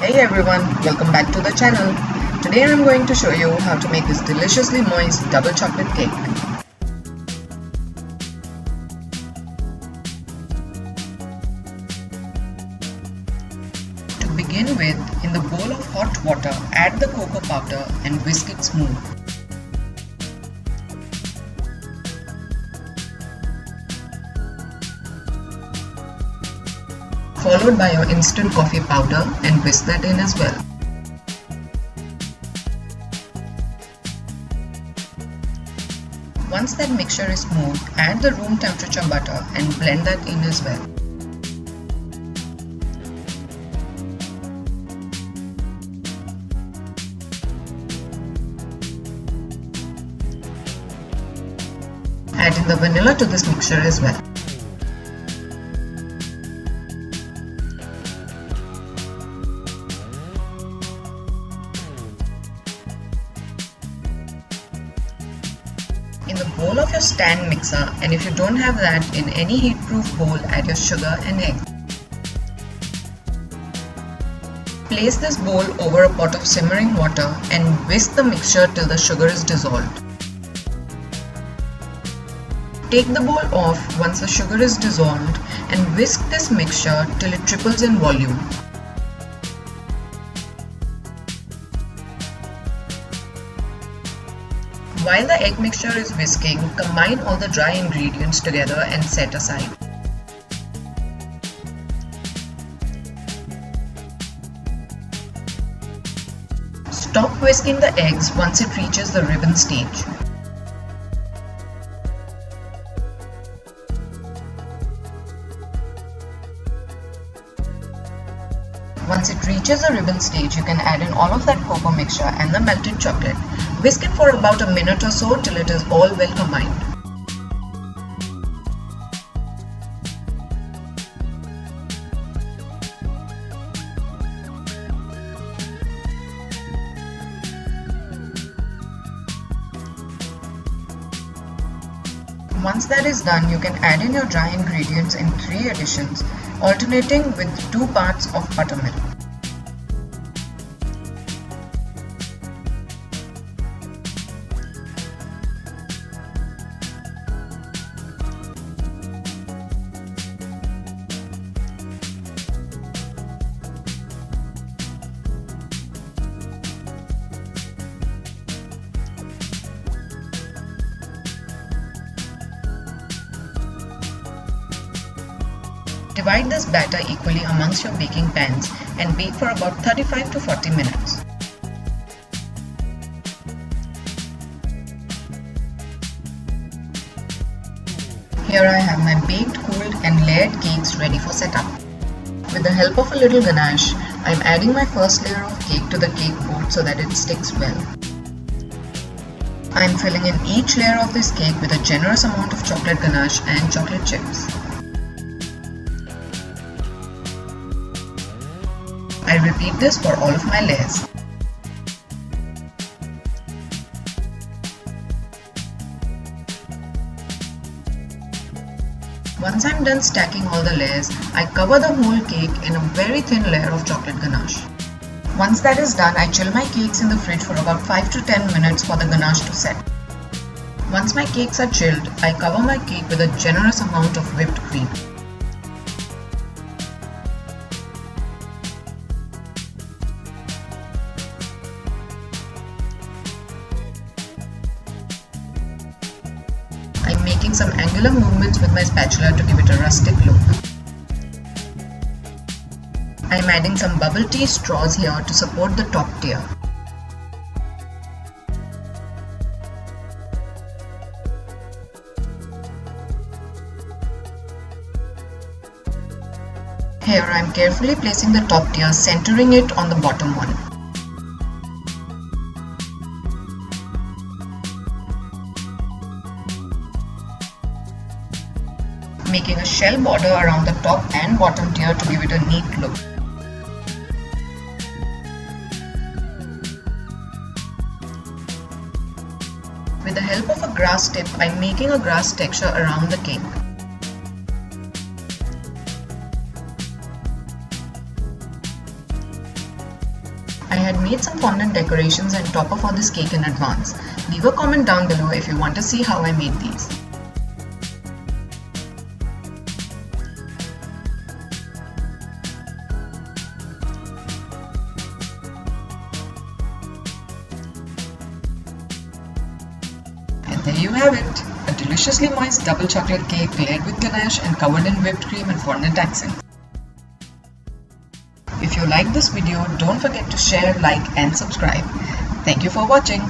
Hey everyone, welcome back to the channel. Today I'm going to show you how to make this deliciously moist double chocolate cake. To begin with, in the bowl of hot water, add the cocoa powder and whisk it smooth. Followed by your instant coffee powder and whisk that in as well. Once that mixture is smooth, add the room temperature butter and blend that in as well. Add in the vanilla to this mixture as well. In the bowl of your stand mixer, and if you don't have that, in any heat-proof bowl, add your sugar and egg. Place this bowl over a pot of simmering water and whisk the mixture till the sugar is dissolved. Take the bowl off once the sugar is dissolved and whisk this mixture till it triples in volume. While the egg mixture is whisking, combine all the dry ingredients together and set aside. Stop whisking the eggs once it reaches the ribbon stage. Once it reaches the ribbon stage, you can add in all of that cocoa mixture and the melted chocolate. Whisk it for about a minute or so till it is all well combined. Once that is done, you can add in your dry ingredients in 3 additions, alternating with 2 parts of buttermilk. Divide this batter equally amongst your baking pans and bake for about 35 to 40 minutes. Here I have my baked, cooled and layered cakes ready for setup. With the help of a little ganache, I am adding my first layer of cake to the cake board so that it sticks well. I am filling in each layer of this cake with a generous amount of chocolate ganache and chocolate chips. I repeat this for all of my layers. Once I'm done stacking all the layers, I cover the whole cake in a very thin layer of chocolate ganache. Once that is done, I chill my cakes in the fridge for about 5 to 10 minutes for the ganache to set. Once my cakes are chilled, I cover my cake with a generous amount of whipped cream. I'm making some angular movements with my spatula to give it a rustic look. I'm adding some bubble tea straws here to support the top tier. Here I'm carefully placing the top tier, centering it on the bottom one. Making a shell border around the top and bottom tier to give it a neat look. With the help of a grass tip, I'm making a grass texture around the cake. I had made some fondant decorations and topper for this cake in advance. Leave a comment down below if you want to see how I made these. And there you have it, a deliciously moist double chocolate cake layered with ganache and covered in whipped cream and fondant accents. If you like this video, don't forget to share, like and subscribe. Thank you for watching.